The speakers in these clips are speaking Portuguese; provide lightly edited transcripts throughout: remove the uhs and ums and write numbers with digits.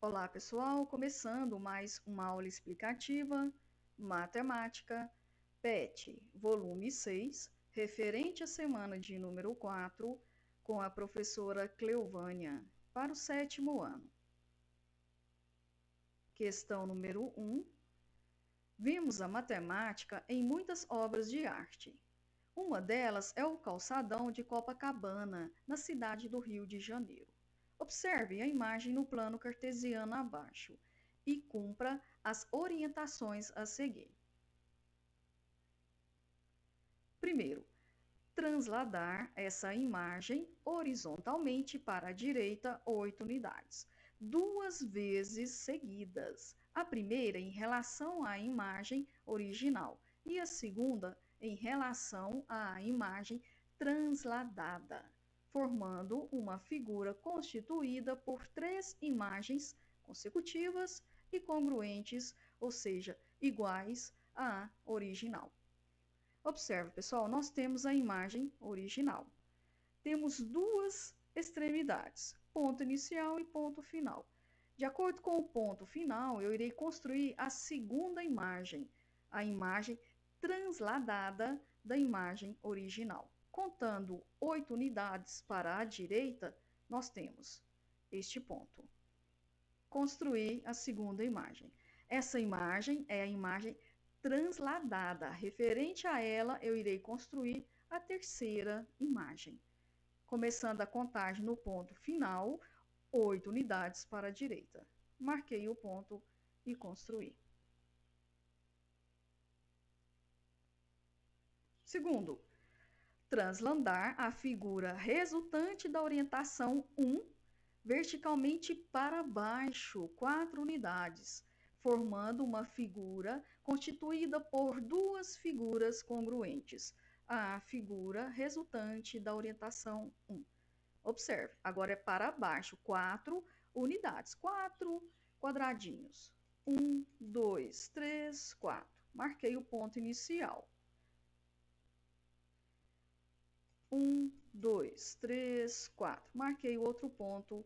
Olá, pessoal! Começando mais uma aula explicativa, Matemática, PET, volume 6, referente à semana de número 4, com a professora Cleovânia, para o 7º ano. Questão número 1. Vimos a matemática em muitas obras de arte. Uma delas é o calçadão de Copacabana, na cidade do Rio de Janeiro. Observe a imagem no plano cartesiano abaixo e cumpra as orientações a seguir. Primeiro, transladar essa imagem horizontalmente para a direita 8 unidades, 2 vezes seguidas. A primeira em relação à imagem original e a segunda em relação à imagem transladada, formando uma figura constituída por 3 imagens consecutivas e congruentes, ou seja, iguais à original. Observe, pessoal, nós temos a imagem original. Temos 2 extremidades, ponto inicial e ponto final. De acordo com o ponto final, eu irei construir a segunda imagem, a imagem transladada da imagem original. Contando 8 unidades para a direita, nós temos este ponto. Construir a segunda imagem. Essa imagem é a imagem transladada. Referente a ela, eu irei construir a terceira imagem. Começando a contagem no ponto final, 8 unidades para a direita. Marquei o ponto e construí. Segundo, translandar a figura resultante da orientação 1 verticalmente para baixo, 4 unidades, formando uma figura constituída por 2 figuras congruentes, a figura resultante da orientação 1. Observe, agora é para baixo, 4 unidades, 4 quadradinhos. 1, 2, 3, 4. Marquei o ponto inicial. 1, 2, 3, 4. Marquei o outro ponto,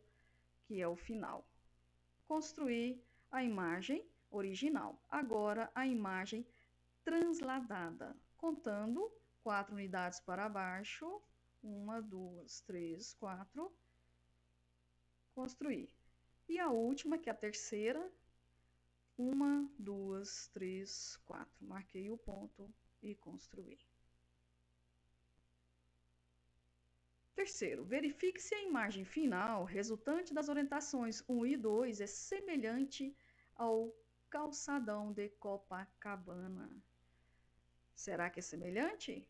que é o final. Construir a imagem original. Agora a imagem transladada, contando 4 unidades para baixo. 1, 2, 3, 4. Construir. E a última, que é a terceira. 1, 2, 3, 4. Marquei o ponto e construí. Terceiro, verifique se a imagem final, resultante das orientações 1 e 2, é semelhante ao calçadão de Copacabana. Será que é semelhante?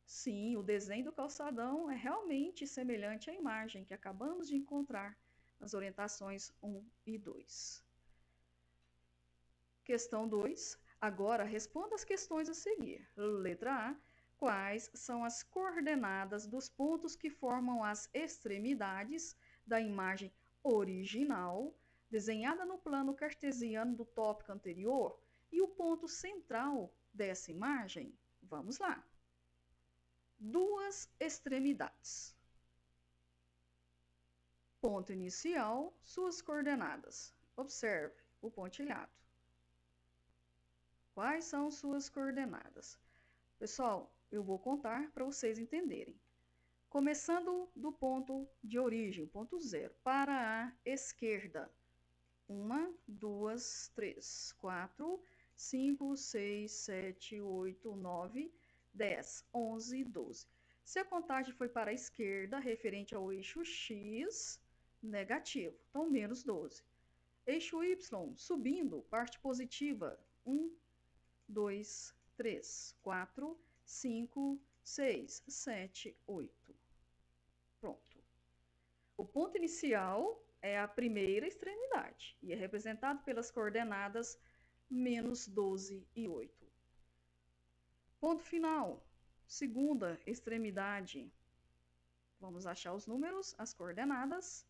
Sim, o desenho do calçadão é realmente semelhante à imagem que acabamos de encontrar nas orientações 1 e 2. Questão 2. Agora responda as questões a seguir. Letra A. Quais são as coordenadas dos pontos que formam as extremidades da imagem original, desenhada no plano cartesiano do tópico anterior, e o ponto central dessa imagem? Vamos lá. 2 extremidades. Ponto inicial, suas coordenadas. Observe o pontilhado. Quais são suas coordenadas? Pessoal, eu vou contar para vocês entenderem. Começando do ponto de origem, ponto 0, para a esquerda. 1, 2, 3, 4, 5, 6, 7, 8, 9, 10, 11, 12. Se a contagem foi para a esquerda, referente ao eixo X, negativo, então menos 12. Eixo Y, subindo, parte positiva, 1, 2, 3, 4, 5, 6, 7, 8. Pronto. O ponto inicial é a primeira extremidade e é representado pelas coordenadas menos 12 e 8. Ponto final, segunda extremidade. Vamos achar os números, as coordenadas,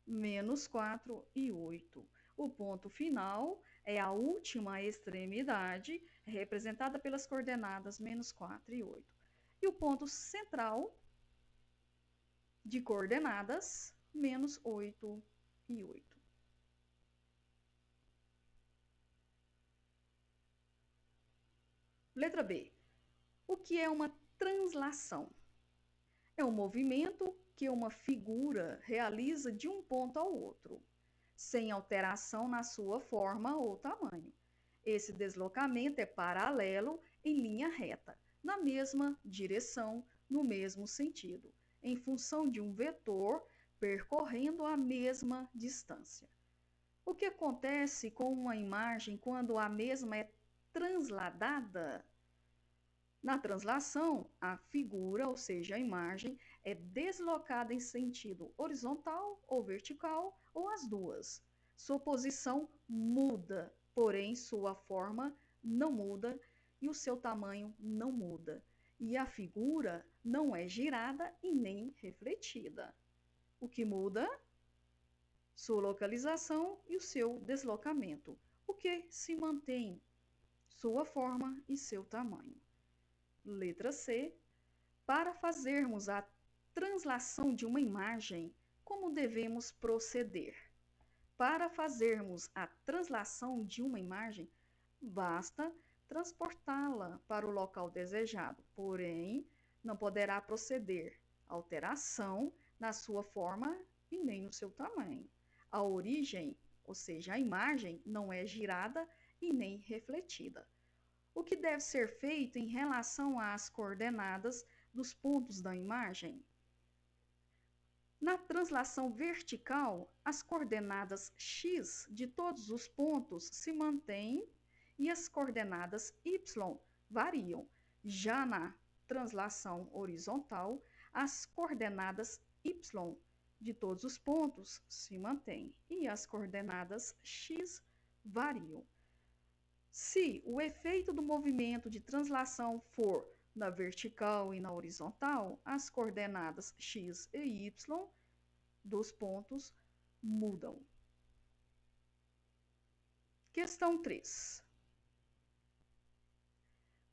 menos 4 e 8. O ponto final é a última extremidade, representada pelas coordenadas menos 4 e 8. E o ponto central de coordenadas, menos 8 e 8. Letra B. O que é uma translação? É um movimento que uma figura realiza de um ponto ao outro, sem alteração na sua forma ou tamanho. Esse deslocamento é paralelo em linha reta, na mesma direção, no mesmo sentido, em função de um vetor percorrendo a mesma distância. O que acontece com uma imagem quando a mesma é transladada? Na translação, a figura, ou seja, a imagem, é deslocada em sentido horizontal ou vertical, ou as duas. Sua posição muda, porém sua forma não muda e o seu tamanho não muda. E a figura não é girada e nem refletida. O que muda? Sua localização e o seu deslocamento. O que se mantém? Sua forma e seu tamanho. Letra C. Para fazermos a translação de uma imagem, como devemos proceder? Para fazermos a translação de uma imagem, basta transportá-la para o local desejado, porém, não poderá proceder alteração na sua forma e nem no seu tamanho. A origem, ou seja, a imagem, não é girada e nem refletida. O que deve ser feito em relação às coordenadas dos pontos da imagem? Na translação vertical, as coordenadas x de todos os pontos se mantêm e as coordenadas y variam. Já na translação horizontal, as coordenadas y de todos os pontos se mantêm e as coordenadas x variam. Se o efeito do movimento de translação for na vertical e na horizontal, as coordenadas x e y dos pontos mudam. Questão 3.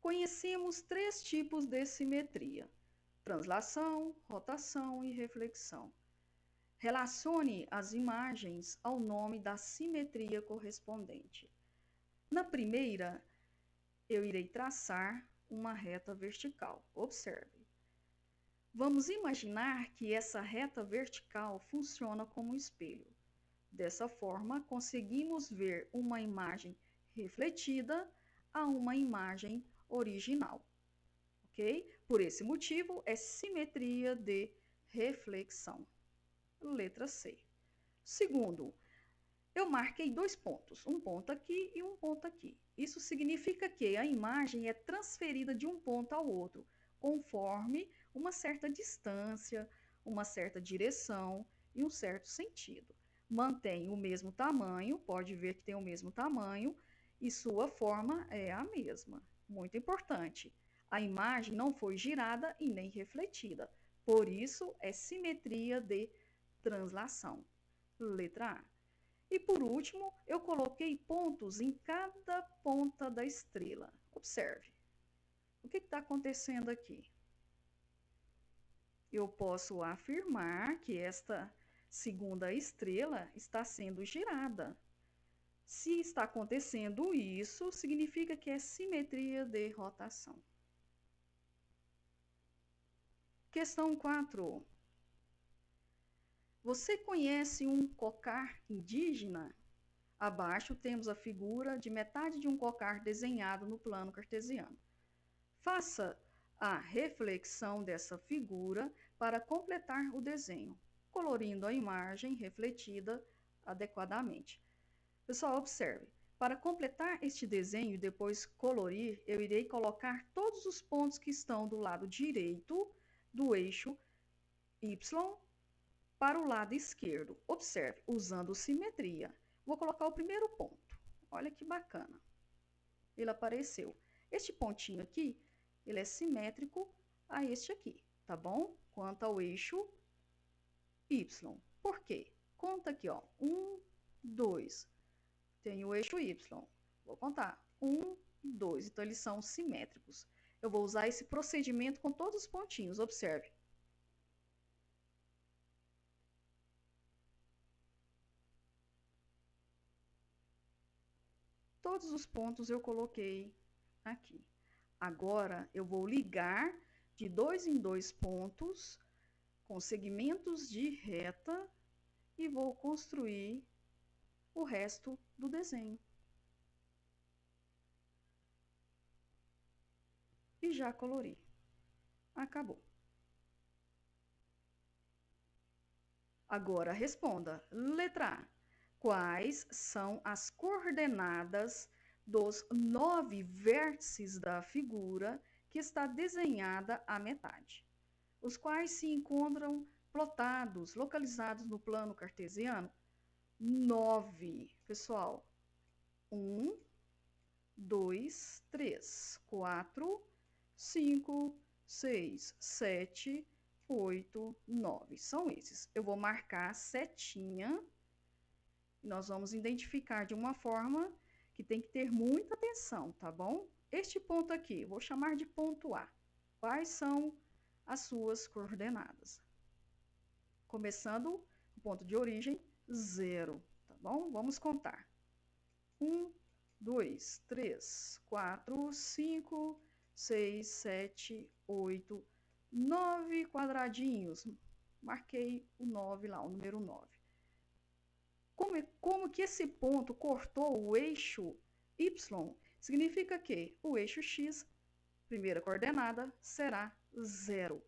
Conhecemos 3 tipos de simetria: translação, rotação e reflexão. Relacione as imagens ao nome da simetria correspondente. Na primeira, eu irei traçar uma reta vertical. Observe. Vamos imaginar que essa reta vertical funciona como um espelho. Dessa forma, conseguimos ver uma imagem refletida a uma imagem original. Ok? Por esse motivo, é simetria de reflexão. Letra C. Segundo, eu marquei 2 pontos, um ponto aqui e um ponto aqui. Isso significa que a imagem é transferida de um ponto ao outro, conforme uma certa distância, uma certa direção e um certo sentido. Mantém o mesmo tamanho, pode ver que tem o mesmo tamanho, e sua forma é a mesma. Muito importante. A imagem não foi girada e nem refletida. Por isso, é simetria de translação. Letra A. E por último, eu coloquei pontos em cada ponta da estrela. Observe. O que está acontecendo aqui? Eu posso afirmar que esta segunda estrela está sendo girada. Se está acontecendo isso, significa que é simetria de rotação. Questão 4. Você conhece um cocar indígena? Abaixo temos a figura de metade de um cocar desenhado no plano cartesiano. Faça a reflexão dessa figura para completar o desenho, colorindo a imagem refletida adequadamente. Pessoal, observe. Para completar este desenho e depois colorir, eu irei colocar todos os pontos que estão do lado direito do eixo Y para o lado esquerdo. Observe, usando simetria. Vou colocar o primeiro ponto. Olha que bacana. Ele apareceu. Este pontinho aqui, ele é simétrico a este aqui, tá bom? Quanto ao eixo Y. Por quê? Conta aqui, ó. 1, 2. Tem o eixo Y. Vou contar. 1, 2. Então, eles são simétricos. Eu vou usar esse procedimento com todos os pontinhos. Observe. Todos os pontos eu coloquei aqui. Agora, eu vou ligar de 2 em 2 pontos com segmentos de reta e vou construir o resto do desenho. E já colori. Acabou. Agora responda. Letra A. Quais são as coordenadas dos 9 vértices da figura que está desenhada à metade, os quais se encontram plotados, localizados no plano cartesiano? 9, pessoal. 1, 2, 3, 4, 5, 6, 7, 8, 9. São esses. Eu vou marcar a setinha e nós vamos identificar de uma forma que tem que ter muita atenção, tá bom? Este ponto aqui, vou chamar de ponto A. Quais são as suas coordenadas? Começando o ponto de origem, 0, tá bom? Vamos contar. 1, 2, 3, 4, 5, 6, 7, 8, 9 quadradinhos. Marquei o 9 lá, o número 9. Como que esse ponto cortou o eixo Y, significa que o eixo X, primeira coordenada, será 0.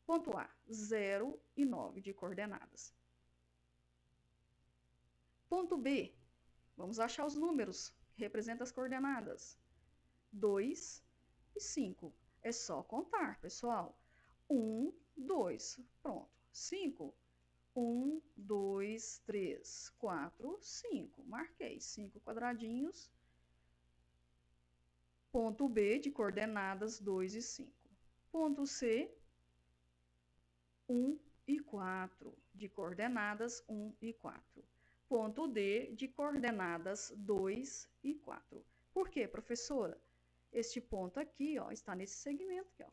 Ponto A, 0 e 9 de coordenadas. Ponto B, vamos achar os números que representam as coordenadas. 2 e 5. É só contar, pessoal. 1, 2, pronto. 5, 1, 2, 3, 4, 5. Marquei 5 quadradinhos. Ponto B de coordenadas 2 e 5. Ponto C, 1 e 4, de coordenadas 1 e 4. Ponto D, de coordenadas 2 e 4. Por quê, professora? Este ponto aqui, ó, está nesse segmento aqui, ó.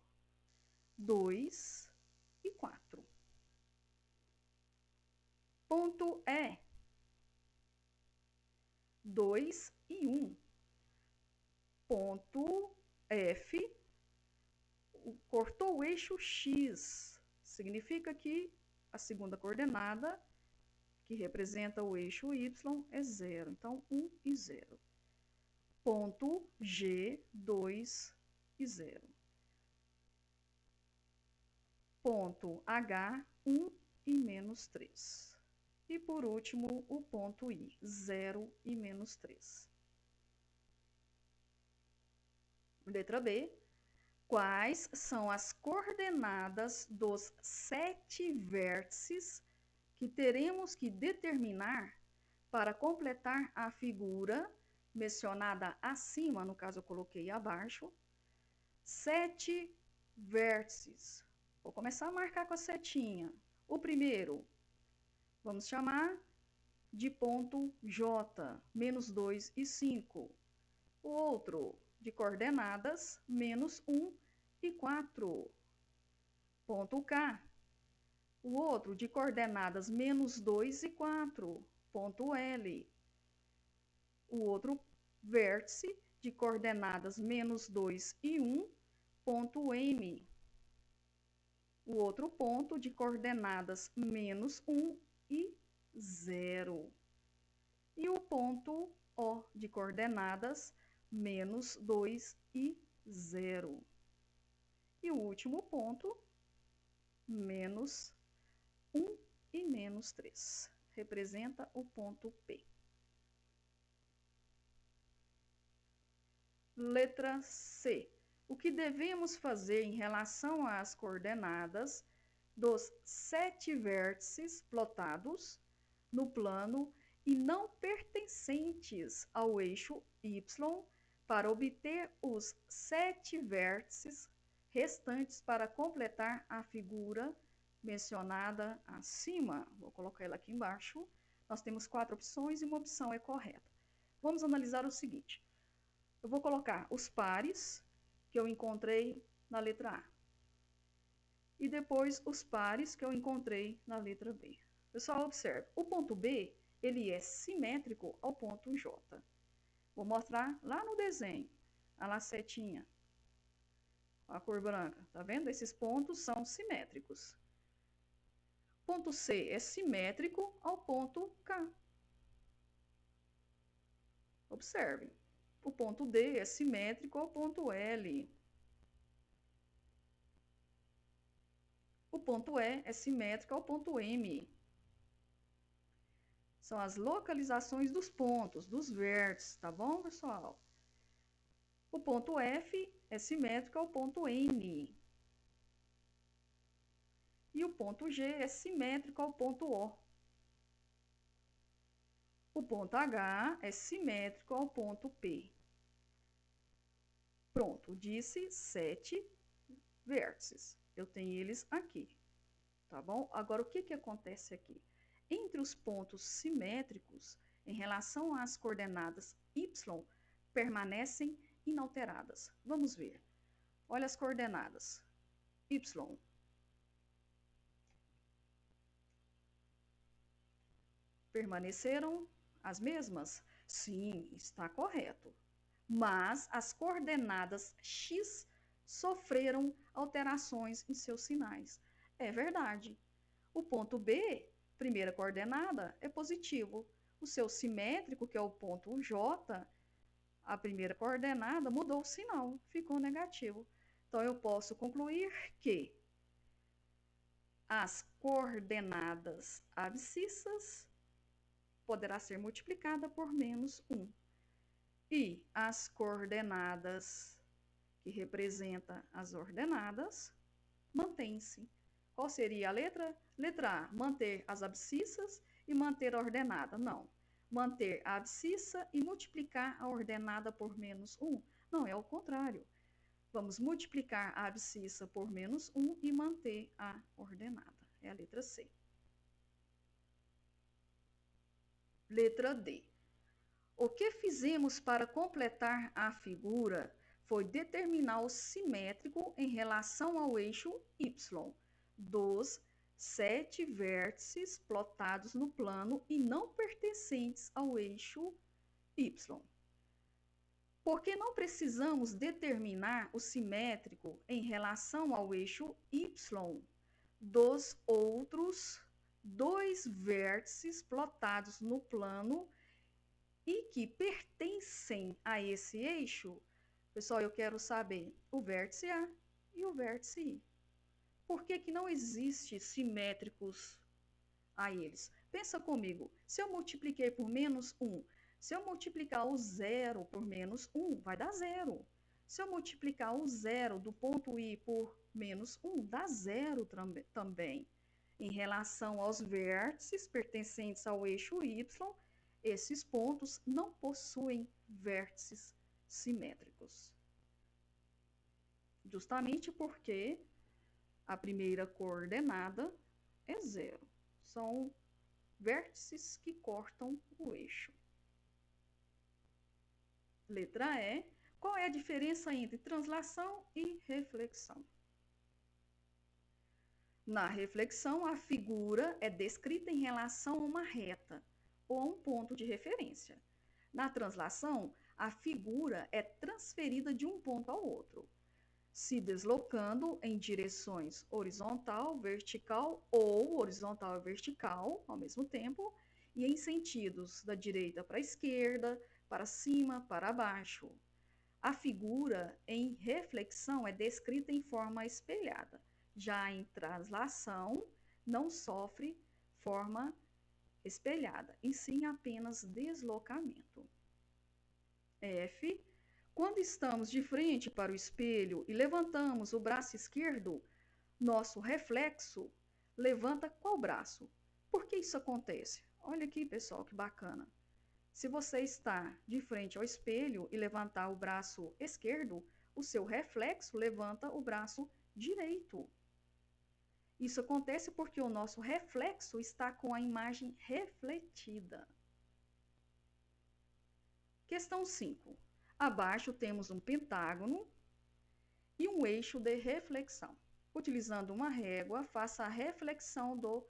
2 e 4. Ponto E, 2 e 1. Ponto F, cortou o eixo X. Significa que a segunda coordenada, que representa o eixo Y, é 0. Então, 1 e 0. Ponto G, 2 e 0. Ponto H, 1 e menos 3. E por último, o ponto I, 0 e menos 3. Letra B. Quais são as coordenadas dos 7 vértices que teremos que determinar para completar a figura mencionada acima, no caso eu coloquei abaixo? 7 vértices. Vou começar a marcar com a setinha. O primeiro, vamos chamar de ponto J, menos 2 e 5. O outro, de coordenadas, menos 1 e 4. Ponto K. O outro, de coordenadas, menos 2 e 4. Ponto L. O outro vértice, de coordenadas, menos 2 e 1. Ponto M. O outro ponto, de coordenadas, menos 1 e 0. E o ponto O, de coordenadas, menos 2 e 0. E o último ponto, menos 1 e menos 3. Representa o ponto P. Letra C. O que devemos fazer em relação às coordenadas dos 7 vértices plotados no plano e não pertencentes ao eixo Y para obter os 7 vértices restantes para completar a figura mencionada acima? Vou colocar ela aqui embaixo. Nós temos 4 opções e uma opção é correta. Vamos analisar o seguinte. Eu vou colocar os pares que eu encontrei na letra A. E depois os pares que eu encontrei na letra B. Pessoal, observe. O ponto B, ele é simétrico ao ponto J. Vou mostrar lá no desenho, a lacetinha. a cor branca, tá vendo? Esses pontos são simétricos. Ponto C é simétrico ao ponto K. Observem. O ponto D é simétrico ao ponto L. O ponto E é simétrico ao ponto M. São as localizações dos pontos, dos vértices, tá bom, pessoal? O ponto F é simétrico ao ponto N. E o ponto G é simétrico ao ponto O. O ponto H é simétrico ao ponto P. Pronto, disse 7 vértices. Eu tenho eles aqui, tá bom? Agora, o que acontece aqui? Entre os pontos simétricos, em relação às coordenadas y, permanecem inalteradas. Vamos ver. Olha as coordenadas. Y. Permaneceram as mesmas? Sim, está correto. Mas as coordenadas x sofreram alterações em seus sinais. É verdade. O ponto B, primeira coordenada, é positivo. O seu simétrico, que é o ponto J, a primeira coordenada mudou o sinal, ficou negativo. Então, eu posso concluir que as coordenadas abscissas poderá ser multiplicada por menos 1. E as coordenadas que representam as ordenadas mantêm-se. Qual seria a letra? Letra A, manter as abscissas e manter a ordenada. Não. Manter a abscissa e multiplicar a ordenada por menos 1. Não, é o contrário. Vamos multiplicar a abscissa por menos 1 e manter a ordenada. É a letra C. Letra D. O que fizemos para completar a figura foi determinar o simétrico em relação ao eixo Y dos 7 vértices plotados no plano e não pertencentes ao eixo Y. Porque não precisamos determinar o simétrico em relação ao eixo Y dos outros 2 vértices plotados no plano e que pertencem a esse eixo? Pessoal, eu quero saber o vértice A e o vértice I. Por que não existe simétricos a eles? Pensa comigo, se eu multipliquei por menos 1, se eu multiplicar o 0 por menos 1, vai dar 0. Se eu multiplicar o 0 do ponto I por menos 1, dá 0 também. Em relação aos vértices pertencentes ao eixo Y, esses pontos não possuem vértices simétricos. Justamente porque a primeira coordenada é 0. São vértices que cortam o eixo. Letra E. Qual é a diferença entre translação e reflexão? Na reflexão, a figura é descrita em relação a uma reta ou a um ponto de referência. Na translação, a figura é transferida de um ponto ao outro, se deslocando em direções horizontal, vertical ou horizontal e vertical ao mesmo tempo, e em sentidos da direita para a esquerda, para cima, para baixo. A figura em reflexão é descrita em forma espelhada. Já em translação, não sofre forma espelhada, e sim apenas deslocamento. F. Quando estamos de frente para o espelho e levantamos o braço esquerdo, nosso reflexo levanta qual braço? Por que isso acontece? Olha aqui, pessoal, que bacana. Se você está de frente ao espelho e levantar o braço esquerdo, o seu reflexo levanta o braço direito. Isso acontece porque o nosso reflexo está com a imagem refletida. Questão 5. Abaixo temos um pentágono e um eixo de reflexão. Utilizando uma régua, faça a reflexão do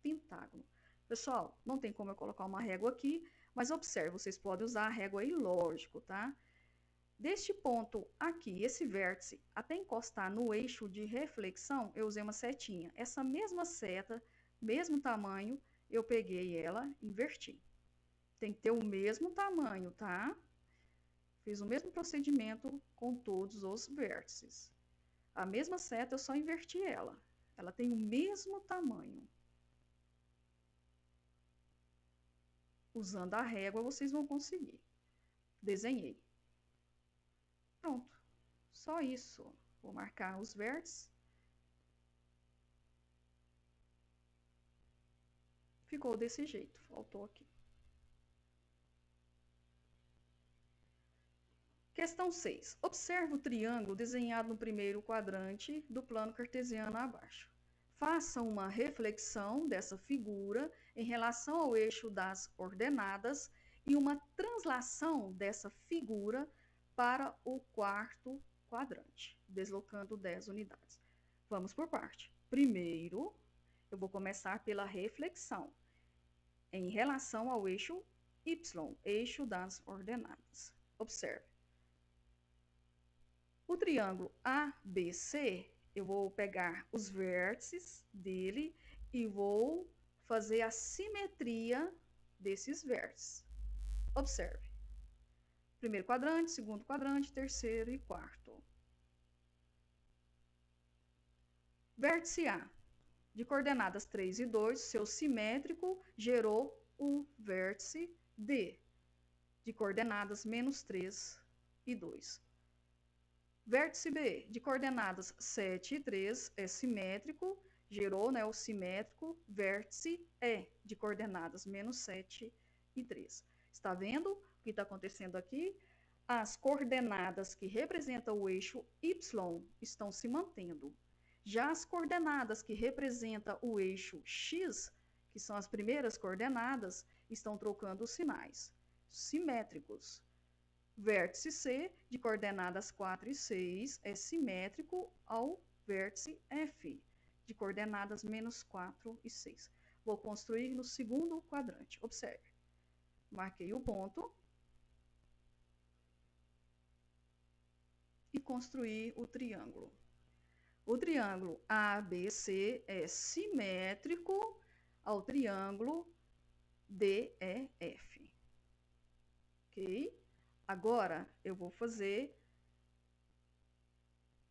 pentágono. Pessoal, não tem como eu colocar uma régua aqui, mas observe, vocês podem usar a régua ilógico, tá? Deste ponto aqui, esse vértice, até encostar no eixo de reflexão, eu usei uma setinha. Essa mesma seta, mesmo tamanho, eu peguei ela, inverti. Tem que ter o mesmo tamanho, tá? Fiz o mesmo procedimento com todos os vértices. A mesma seta, eu só inverti ela. Ela tem o mesmo tamanho. Usando a régua, vocês vão conseguir. Desenhei. Pronto. Só isso. Vou marcar os vértices. Ficou desse jeito. Faltou aqui. Questão 6. Observe o triângulo desenhado no primeiro quadrante do plano cartesiano abaixo. Faça uma reflexão dessa figura em relação ao eixo das ordenadas e uma translação dessa figura para o quarto quadrante, deslocando 10 unidades. Vamos por parte. Primeiro, eu vou começar pela reflexão em relação ao eixo Y, eixo das ordenadas. Observe. O triângulo ABC, eu vou pegar os vértices dele e vou fazer a simetria desses vértices. Observe. Primeiro quadrante, segundo quadrante, terceiro e quarto. Vértice A, de coordenadas 3 e 2, seu simétrico gerou o vértice D, de coordenadas -3 e 2. Vértice B, de coordenadas 7 e 3, é simétrico, gerou, né, o simétrico vértice E, de coordenadas -7 e 3. Está vendo o que está acontecendo aqui? As coordenadas que representam o eixo Y estão se mantendo. Já as coordenadas que representam o eixo X, que são as primeiras coordenadas, estão trocando os sinais. Simétricos. Vértice C, de coordenadas 4 e 6, é simétrico ao vértice F, de coordenadas -4 e 6. Vou construir no segundo quadrante. Observe. Marquei o ponto. E construir o triângulo. O triângulo ABC é simétrico ao triângulo DEF. Ok? Agora, eu vou fazer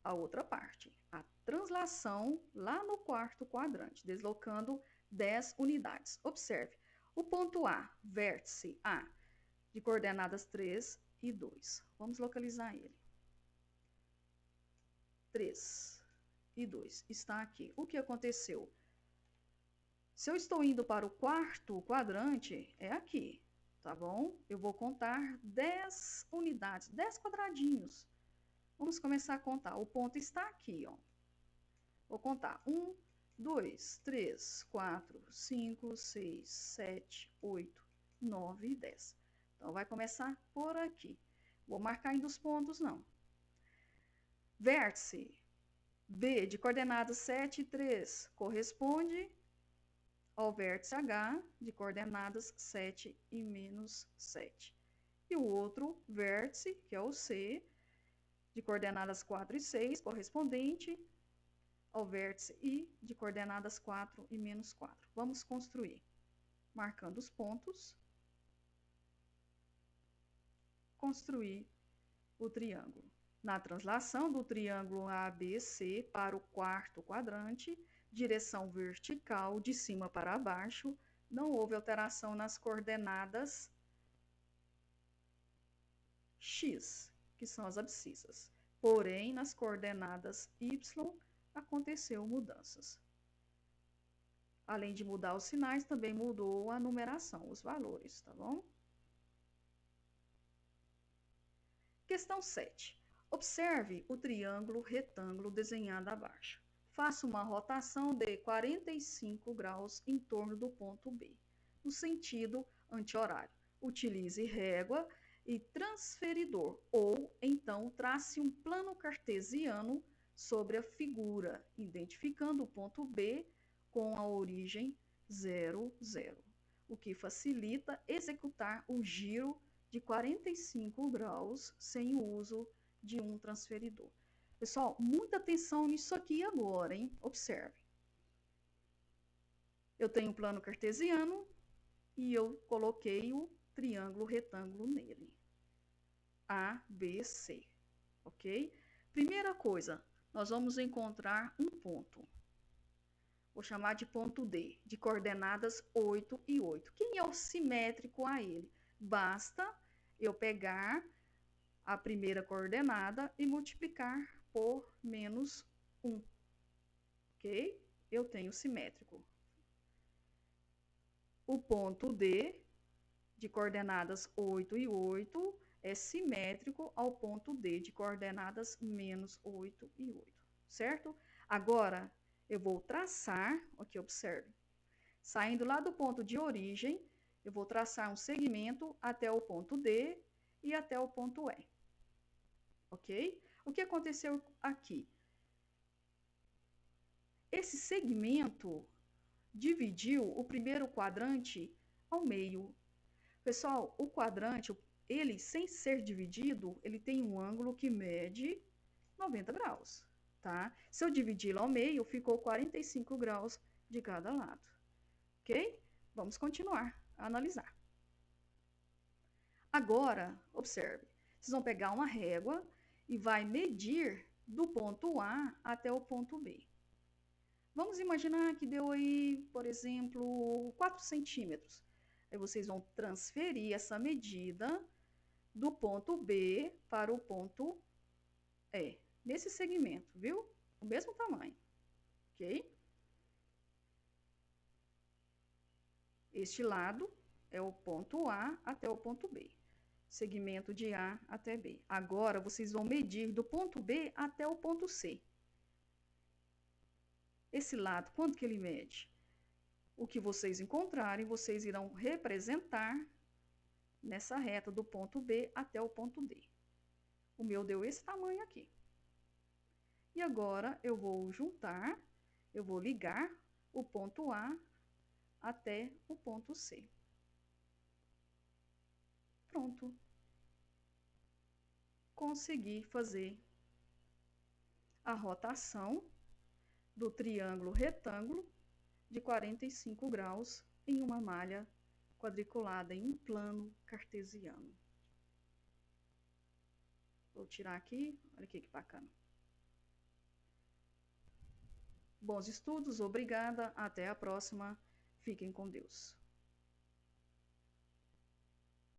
a outra parte, a translação lá no quarto quadrante, deslocando 10 unidades. Observe, o ponto A, vértice A, de coordenadas 3 e 2. Vamos localizar ele. 3 e 2 está aqui. O que aconteceu? Se eu estou indo para o quarto quadrante, é aqui. Tá bom? Eu vou contar 10 unidades, 10 quadradinhos. Vamos começar a contar. O ponto está aqui, ó. Vou contar. 1, 2, 3, 4, 5, 6, 7, 8, 9 e 10. Então, vai começar por aqui. Vou marcar ainda os pontos, não. Vértice B, de coordenadas 7 e 3, corresponde ao vértice H, de coordenadas 7 e -7. E o outro vértice, que é o C, de coordenadas 4 e 6, correspondente ao vértice I, de coordenadas 4 e -4. Vamos construir. Marcando os pontos. Construir o triângulo. Na translação do triângulo ABC para o quarto quadrante, direção vertical de cima para baixo, não houve alteração nas coordenadas X, que são as abscissas. Porém, nas coordenadas Y, aconteceu mudanças. Além de mudar os sinais, também mudou a numeração, os valores, tá bom? Questão 7. Observe o triângulo retângulo desenhado abaixo. Faça uma rotação de 45 graus em torno do ponto B, no sentido anti-horário. Utilize régua e transferidor, ou então trace um plano cartesiano sobre a figura, identificando o ponto B com a origem 0, 0, o que facilita executar o giro de 45 graus sem o uso de um transferidor. Pessoal, muita atenção nisso aqui agora, hein? Observe. Eu tenho um plano cartesiano e eu coloquei o triângulo retângulo nele. A, B, C, ok? Primeira coisa, nós vamos encontrar um ponto. Vou chamar de ponto D, de coordenadas 8 e 8. Quem é o simétrico a ele? Basta eu pegar a primeira coordenada e multiplicar por menos 1, ok? Eu tenho simétrico. O ponto D, de coordenadas 8 e 8, é simétrico ao ponto D, de coordenadas menos 8 e 8, certo? Agora, eu vou traçar, aqui, observe, saindo lá do ponto de origem, eu vou traçar um segmento até o ponto D e até o ponto E, ok? O que aconteceu aqui? Esse segmento dividiu o primeiro quadrante ao meio. Pessoal, o quadrante, ele sem ser dividido, ele tem um ângulo que mede 90 graus, tá? Se eu dividi-lo ao meio, ficou 45 graus de cada lado, ok? Vamos continuar a analisar. Agora, observe, vocês vão pegar uma régua e vai medir do ponto A até o ponto B. Vamos imaginar que deu aí, por exemplo, 4 centímetros. Aí vocês vão transferir essa medida do ponto B para o ponto E, nesse segmento, viu? O mesmo tamanho, ok? Este lado é o ponto A até o ponto B. Segmento de A até B. Agora, vocês vão medir do ponto B até o ponto C. Esse lado, quanto que ele mede? O que vocês encontrarem, vocês irão representar nessa reta do ponto B até o ponto D. O meu deu esse tamanho aqui. E agora, eu vou juntar, eu vou ligar o ponto A até o ponto C. Pronto. Consegui fazer a rotação do triângulo retângulo de 45 graus em uma malha quadriculada em um plano cartesiano. Vou tirar aqui, olha aqui que bacana. Bons estudos, obrigada, até a próxima, fiquem com Deus.